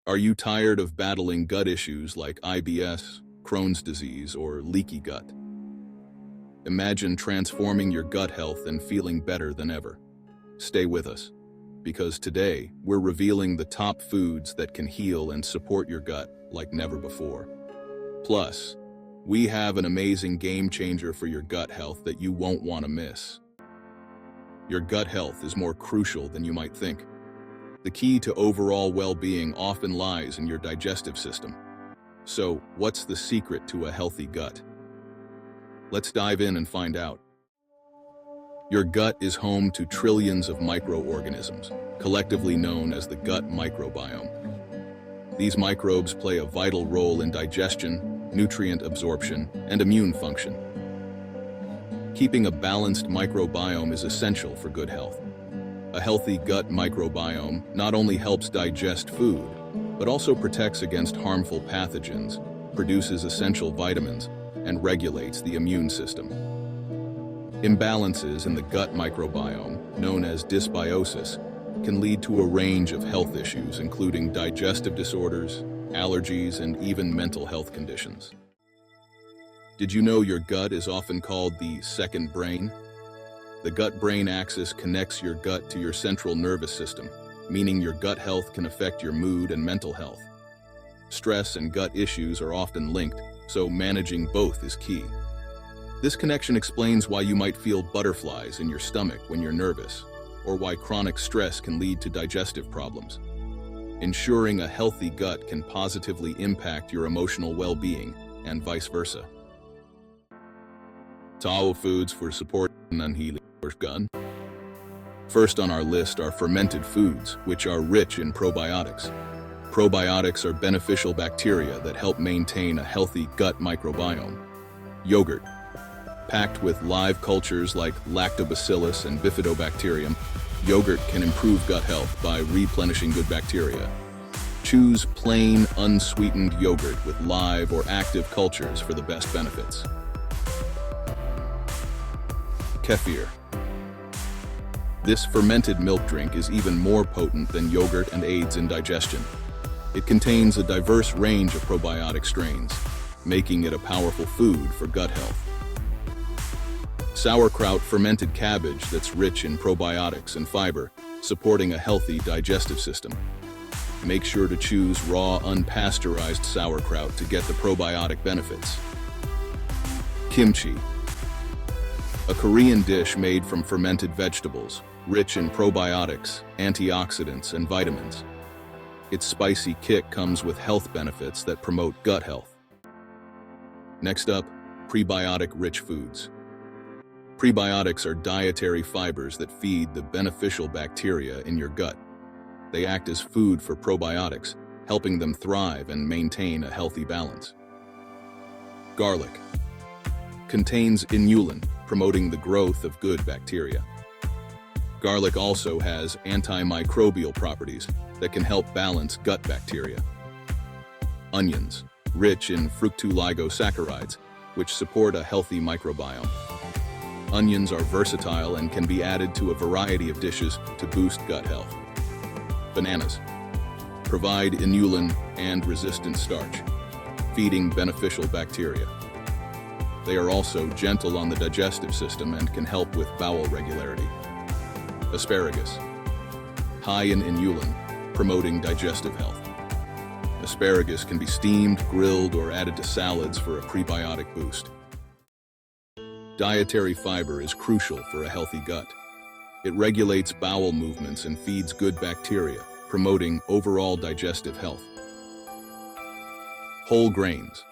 Are you tired of battling gut issues like IBS, Crohn's disease, or leaky gut? Imagine transforming your gut health and feeling better than ever. Stay with us, because today we're revealing the top foods that can heal and support your gut like never before. Plus, we have an amazing game changer for your gut health that you won't want to miss. Your gut health is more crucial than you might think. The key to overall well-being often lies in your digestive system. So, what's the secret to a healthy gut? Let's dive in and find out. Your gut is home to trillions of microorganisms, collectively known as the gut microbiome. These microbes play a vital role in digestion, nutrient absorption, and immune function. Keeping a balanced microbiome is essential for good health. A healthy gut microbiome not only helps digest food, but also protects against harmful pathogens, produces essential vitamins, and regulates the immune system. Imbalances in the gut microbiome, known as dysbiosis, can lead to a range of health issues, including digestive disorders, allergies, and even mental health conditions. Did you know your gut is often called the second brain? The gut-brain axis connects your gut to your central nervous system, meaning your gut health can affect your mood and mental health. Stress and gut issues are often linked, so managing both is key. This connection explains why you might feel butterflies in your stomach when you're nervous, or why chronic stress can lead to digestive problems. Ensuring a healthy gut can positively impact your emotional well-being, and vice versa. Top foods for support and healing your gut. First on our list are fermented foods, which are rich in probiotics. Probiotics are beneficial bacteria that help maintain a healthy gut microbiome. Yogurt. Packed with live cultures like lactobacillus and bifidobacterium, yogurt can improve gut health by replenishing good bacteria. Choose plain, unsweetened yogurt with live or active cultures for the best benefits. Kefir. This fermented milk drink is even more potent than yogurt and aids in digestion. It contains a diverse range of probiotic strains, making it a powerful food for gut health. Sauerkraut fermented cabbage that's rich in probiotics and fiber, supporting a healthy digestive system. Make sure to choose raw, unpasteurized sauerkraut to get the probiotic benefits. Kimchi. A Korean dish made from fermented vegetables, rich in probiotics, antioxidants, and vitamins. Its spicy kick comes with health benefits that promote gut health. Next up, prebiotic-rich foods. Prebiotics are dietary fibers that feed the beneficial bacteria in your gut. They act as food for probiotics, helping them thrive and maintain a healthy balance. Garlic. Contains inulin, promoting the growth of good bacteria. Garlic also has antimicrobial properties that can help balance gut bacteria. Onions, rich in fructooligosaccharides, which support a healthy microbiome. Onions are versatile and can be added to a variety of dishes to boost gut health. Bananas provide inulin and resistant starch, feeding beneficial bacteria. They are also gentle on the digestive system and can help with bowel regularity. Asparagus, high in inulin, promoting digestive health. Asparagus can be steamed, grilled, or added to salads for a prebiotic boost. Dietary fiber is crucial for a healthy gut. It regulates bowel movements and feeds good bacteria, promoting overall digestive health. Whole grains.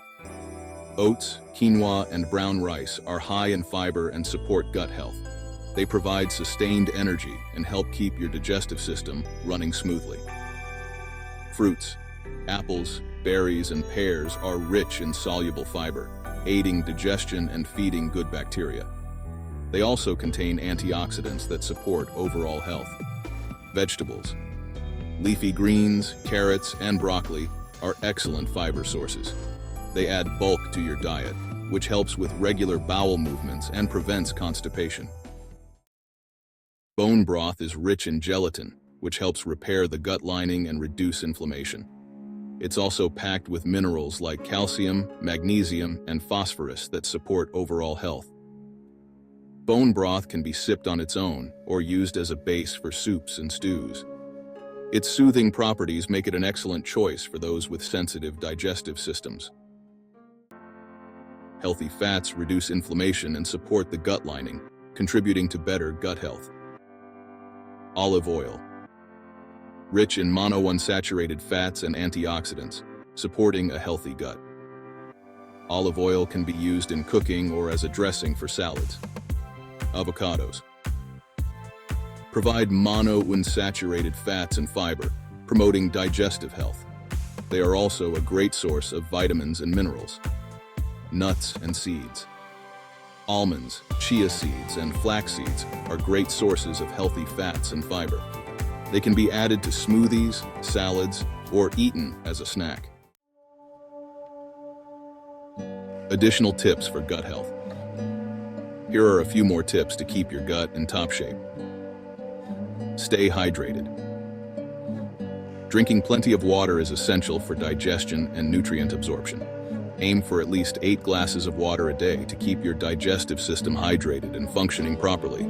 Oats, quinoa, and brown rice are high in fiber and support gut health. They provide sustained energy and help keep your digestive system running smoothly. Fruits. Apples, berries, and pears are rich in soluble fiber, aiding digestion and feeding good bacteria. They also contain antioxidants that support overall health. Vegetables. Leafy greens, carrots, and broccoli are excellent fiber sources. They add bulk to your diet, which helps with regular bowel movements and prevents constipation. Bone broth is rich in gelatin, which helps repair the gut lining and reduce inflammation. It's also packed with minerals like calcium, magnesium, and phosphorus that support overall health. Bone broth can be sipped on its own or used as a base for soups and stews. Its soothing properties make it an excellent choice for those with sensitive digestive systems. Healthy fats reduce inflammation and support the gut lining, contributing to better gut health. Olive oil. Rich in monounsaturated fats and antioxidants, supporting a healthy gut. Olive oil can be used in cooking or as a dressing for salads. Avocados. Provide monounsaturated fats and fiber, promoting digestive health. They are also a great source of vitamins and minerals. Nuts and seeds. Almonds, chia seeds, and flax seeds are great sources of healthy fats and fiber. They can be added to smoothies, salads, or eaten as a snack. Additional tips for gut health. Here are a few more tips to keep your gut in top shape. Stay hydrated. Drinking plenty of water is essential for digestion and nutrient absorption. Aim for at least 8 glasses of water a day to keep your digestive system hydrated and functioning properly.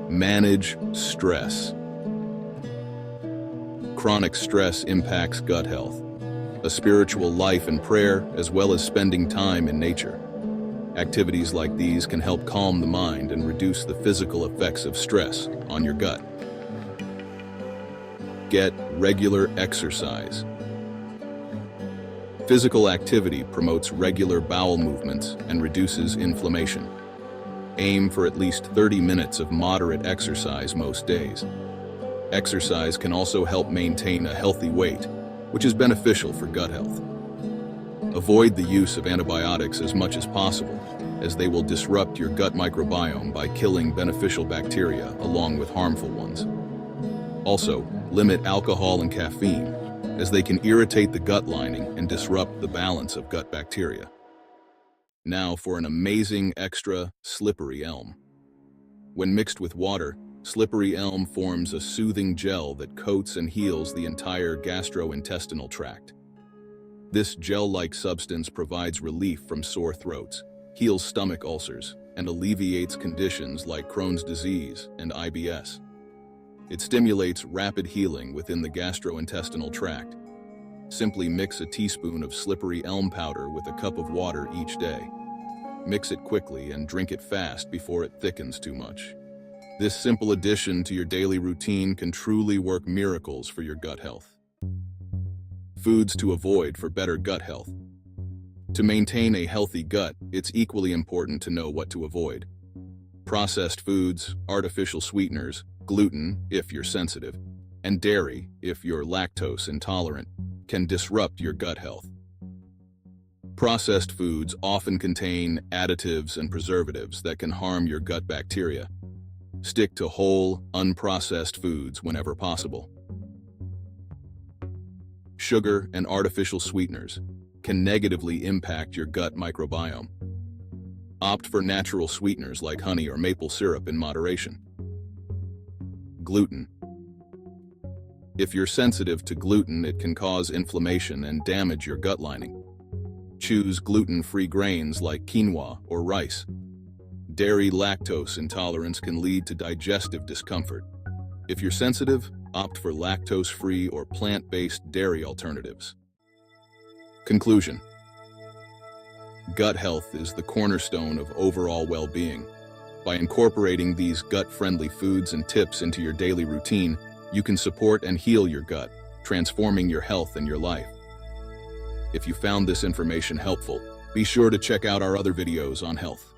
Manage stress. Chronic stress impacts gut health. A spiritual life and prayer, as well as spending time in nature. Activities like these can help calm the mind and reduce the physical effects of stress on your gut. Get regular exercise. Physical activity promotes regular bowel movements and reduces inflammation. Aim for at least 30 minutes of moderate exercise most days. Exercise can also help maintain a healthy weight, which is beneficial for gut health. Avoid the use of antibiotics as much as possible, as they will disrupt your gut microbiome by killing beneficial bacteria along with harmful ones. Also, limit alcohol and caffeine, as they can irritate the gut lining and disrupt the balance of gut bacteria. Now for an amazing extra, slippery elm. When mixed with water, slippery elm forms a soothing gel that coats and heals the entire gastrointestinal tract. This gel-like substance provides relief from sore throats, heals stomach ulcers, and alleviates conditions like Crohn's disease and IBS. It stimulates rapid healing within the gastrointestinal tract. Simply mix a teaspoon of slippery elm powder with a cup of water each day. Mix it quickly and drink it fast before it thickens too much. This simple addition to your daily routine can truly work miracles for your gut health. Foods to avoid for better gut health. To maintain a healthy gut, it's equally important to know what to avoid. Processed foods, artificial sweeteners, gluten, if you're sensitive, and dairy, if you're lactose intolerant, can disrupt your gut health. Processed foods often contain additives and preservatives that can harm your gut bacteria. Stick to whole, unprocessed foods whenever possible. Sugar and artificial sweeteners can negatively impact your gut microbiome. Opt for natural sweeteners like honey or maple syrup in moderation. Gluten. If you're sensitive to gluten, it can cause inflammation and damage your gut lining. Choose gluten-free grains like quinoa or rice. Dairy lactose intolerance can lead to digestive discomfort. If you're sensitive, opt for lactose-free or plant-based dairy alternatives. Conclusion. Gut health is the cornerstone of overall well-being. By incorporating these gut-friendly foods and tips into your daily routine, you can support and heal your gut, transforming your health and your life. If you found this information helpful, be sure to check out our other videos on health.